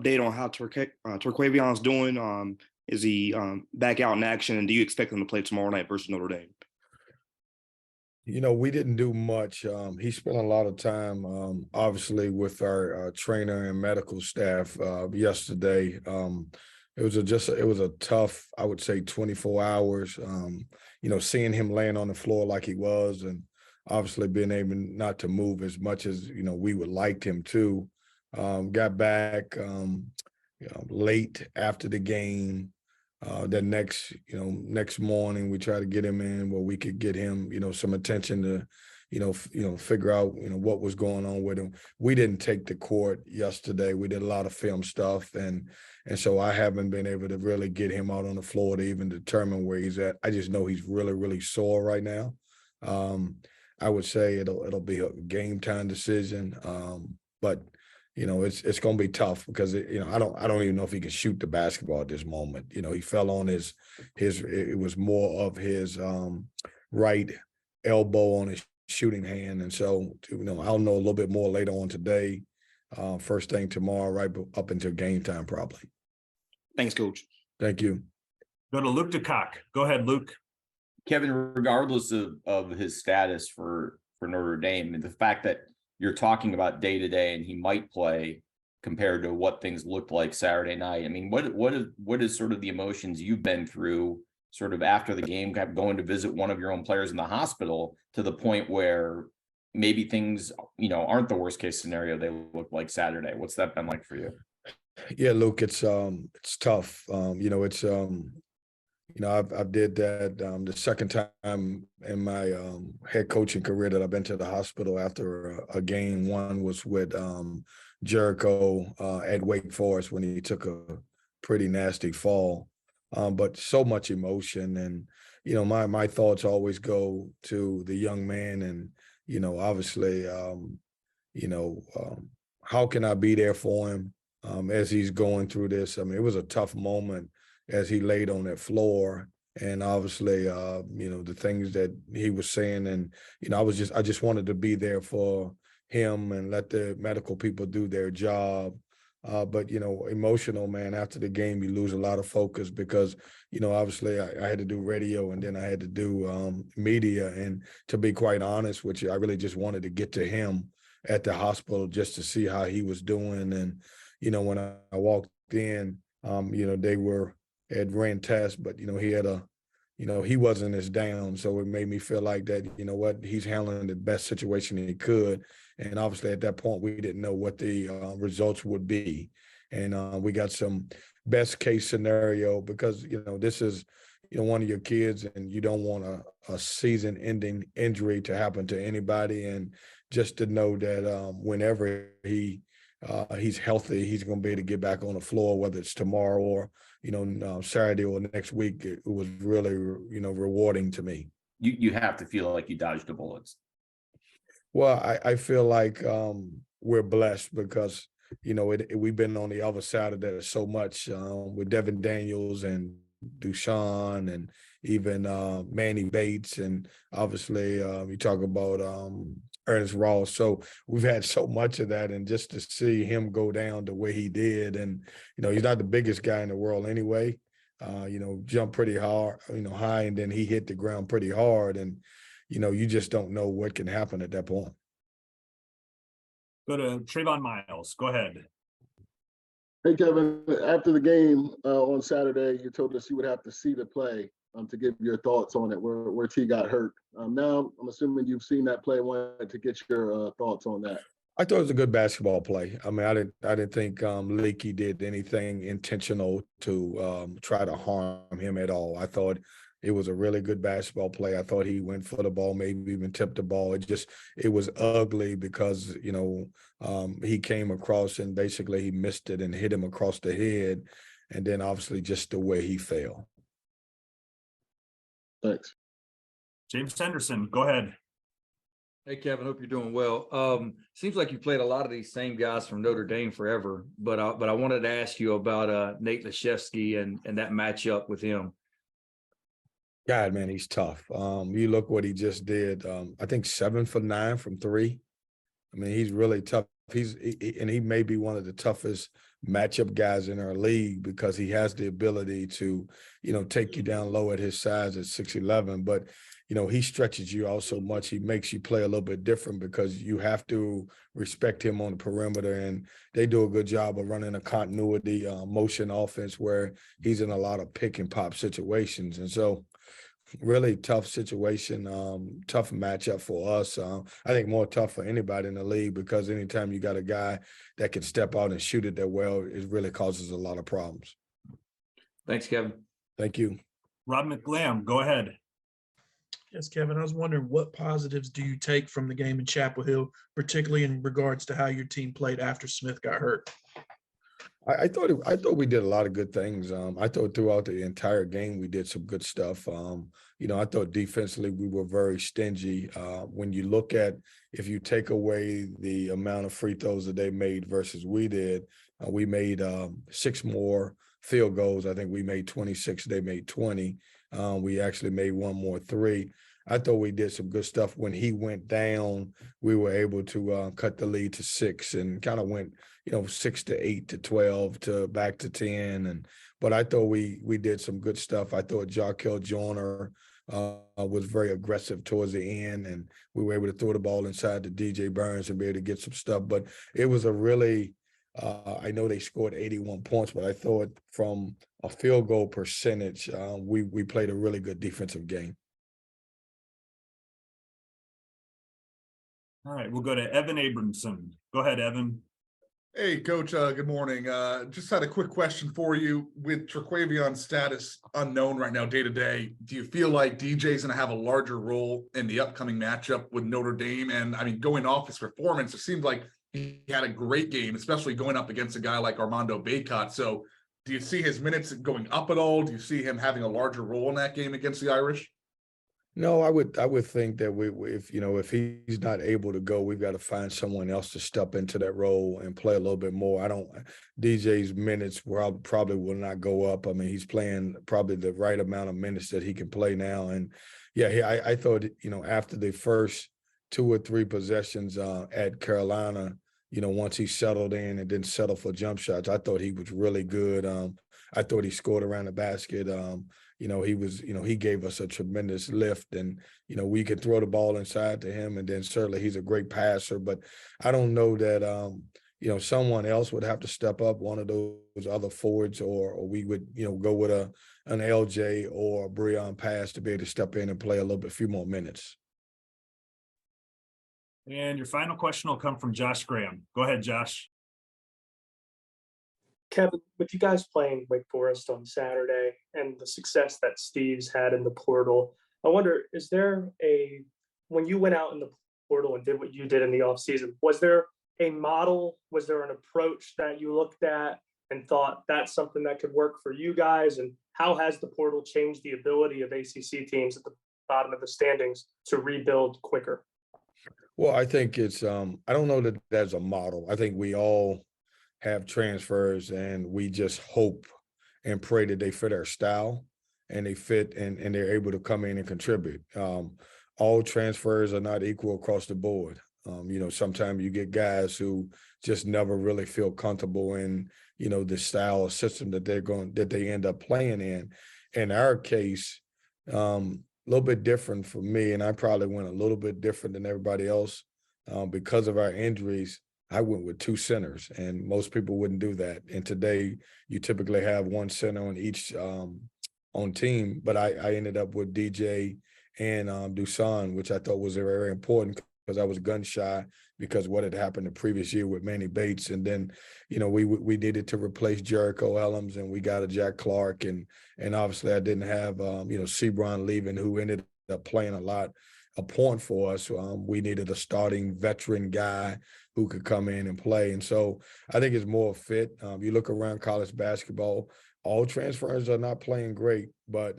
update on how Terquavion's doing? Is he back out in action, and do you expect him to play tomorrow night versus Notre Dame? We didn't do much. He spent a lot of time, obviously, with our trainer and medical staff yesterday. It was a tough, I would say, 24 hours. Seeing him laying on the floor like he was, and obviously being able not to move as much as we would like him to. Got back late after the game. The next morning we try to get him in where we could get him, some attention to, figure out, what was going on with him. We didn't take the court yesterday. We did a lot of film stuff, and so I haven't been able to really get him out on the floor to even determine where he's at. I just know he's really, really sore right now. I would say it'll be a game time decision, but it's going to be tough because I don't even know if he can shoot the basketball at this moment. He fell on his it was more of his right elbow on his shooting hand, and so I'll know a little bit more later on today. First thing tomorrow, right up until game time, probably. Thanks, Coach. Thank you. Go to Luke DeCock. Go ahead, Luke. Kevin, regardless of his status for Notre Dame, and the fact that you're talking about day to day and he might play compared to what things looked like Saturday night. I mean, what is sort of the emotions you've been through sort of after the game, going to visit one of your own players in the hospital to the point where maybe things, aren't the worst case scenario they look like Saturday? What's that been like for you? Yeah, Luke, it's tough. I did that the second time in my head coaching career that I've been to the hospital after a game. One was with Jericho at Wake Forest when he took a pretty nasty fall. But so much emotion, and my thoughts always go to the young man, and obviously, how can I be there for him as he's going through this? I mean, it was a tough moment as he laid on that floor, and obviously, the things that he was saying, and I just wanted to be there for him and let the medical people do their job. But emotional, man. After the game, you lose a lot of focus because obviously I had to do radio and then I had to do media, and to be quite honest with you, I really just wanted to get to him at the hospital just to see how he was doing. And when I walked in, they had ran tests, but he had he wasn't as down. So it made me feel like that, he's handling the best situation he could. And obviously at that point, we didn't know what the results would be. And we got some best case scenario because, this is, one of your kids, and you don't want a season ending injury to happen to anybody. And just to know that whenever he's healthy, he's going to be able to get back on the floor, whether it's tomorrow or, Saturday or next week. It was really, rewarding to me. You have to feel like you dodged the bullets. Well, I feel like we're blessed because, we've been on the other side of that so much with Devin Daniels and Dushan and even Manny Bates. And obviously you talk about Ernest Ross. So we've had so much of that, and just to see him go down the way he did, and he's not the biggest guy in the world anyway. Jumped pretty hard, high, and then he hit the ground pretty hard, and you just don't know what can happen at that point. Go to Trayvon Miles. Go ahead. Hey, Kevin, after the game on Saturday, you told us you would have to see the play to give your thoughts on it, where T got hurt. Now, I'm assuming you've seen that play. Wanted to get your thoughts on that. I thought it was a good basketball play. I mean, I didn't think Leaky did anything intentional to try to harm him at all. I thought it was a really good basketball play. I thought he went for the ball, maybe even tipped the ball. It was ugly because, he came across and basically he missed it and hit him across the head. And then obviously just the way he fell. Thanks. James Henderson, go ahead. Hey, Kevin, hope you're doing well. Seems like you played a lot of these same guys from Notre Dame forever, but I wanted to ask you about Nate Laszewski and that matchup with him. God, man, he's tough. You look what he just did. I think 7 for 9 from 3. I mean, he's really tough. He may be one of the toughest matchup guys in our league because he has the ability to, take you down low at his size at 6'11", but he stretches you out so much. He makes you play a little bit different because you have to respect him on the perimeter, and they do a good job of running a continuity motion offense where he's in a lot of pick and pop situations. And so really tough situation, tough matchup for us. I think more tough for anybody in the league because anytime you got a guy that can step out and shoot it that well, it really causes a lot of problems. Thanks, Kevin. Thank you. Rob McLam, go ahead. Yes, Kevin, I was wondering what positives do you take from the game in Chapel Hill, particularly in regards to how your team played after Smith got hurt? I thought we did a lot of good things. I thought throughout the entire game we did some good stuff. I thought defensively we were very stingy. When you look at, if you take away the amount of free throws that they made versus we did, we made 6 more field goals. I think we made 26. They made 20. We actually made 1 more 3. I thought we did some good stuff. When he went down, we were able to cut the lead to 6 and kind of went, 6 to 8 to 12 to back to 10. But I thought we did some good stuff. I thought Jarkel Joyner was very aggressive towards the end, and we were able to throw the ball inside to DJ Burns and be able to get some stuff. But it was a really I know they scored 81 points, but I thought from a field goal percentage, we played a really good defensive game. All right, we'll go to Evan Abramson. Go ahead, Evan. Hey, Coach. Good morning. Just had a quick question for you. With Terquavion's status unknown right now, day to day, do you feel like DJ's going to have a larger role in the upcoming matchup with Notre Dame? And I mean, going off his performance, it seemed like he had a great game, especially going up against a guy like Armando Bacot. So, do you see his minutes going up at all? Do you see him having a larger role in that game against the Irish? No, I would think that if he's not able to go, we've got to find someone else to step into that role and play a little bit more. DJ's minutes probably will not go up. I mean, he's playing probably the right amount of minutes that he can play now. And yeah, I thought, after the first 2 or 3 possessions at Carolina, once he settled in and didn't settle for jump shots, I thought he was really good. I thought he scored around the basket. He gave us a tremendous lift, and, we could throw the ball inside to him, and then certainly he's a great passer. But I don't know that, someone else would have to step up, one of those other forwards, or we would, go with an LJ or a Breon Pass to be able to step in and play a few more minutes. And your final question will come from Josh Graham. Go ahead, Josh. Kevin, with you guys playing Wake Forest on Saturday and the success that Steve's had in the portal, I wonder, when you went out in the portal and did what you did in the offseason, was there a model, was there an approach that you looked at and thought that's something that could work for you guys? And how has the portal changed the ability of ACC teams at the bottom of the standings to rebuild quicker? Well, I think it's I don't know that there's a model. I think we all have transfers, and we just hope and pray that they fit our style and they fit and they're able to come in and contribute. All transfers are not equal across the board. Sometimes you get guys who just never really feel comfortable in, the style or system that they end up playing in. In our case, a little bit different for me, and I probably went a little bit different than everybody else because of our injuries. I went with 2 centers, and most people wouldn't do that. And today, you typically have 1 center on each on team. But I ended up with DJ and Dusan, which I thought was very important because I was gun shy because what had happened the previous year with Manny Bates. And then, we needed to replace Jericho Ellams, and we got a Jack Clark, and obviously I didn't have Sebron leaving, who ended up playing a point for us. We needed a starting veteran guy who could come in and play. And so I think it's more fit. You look around college basketball, all transfers are not playing great, but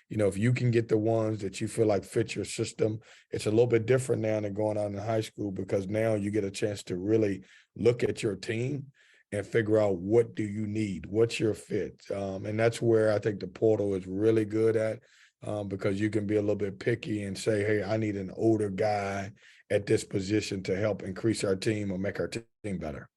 if you can get the ones that you feel like fit your system, it's a little bit different now than going on in high school, because now you get a chance to really look at your team and figure out what do you need, what's your fit. And that's where I think the portal is really good at. Because you can be a little bit picky and say, hey, I need an older guy at this position to help increase our team or make our team better.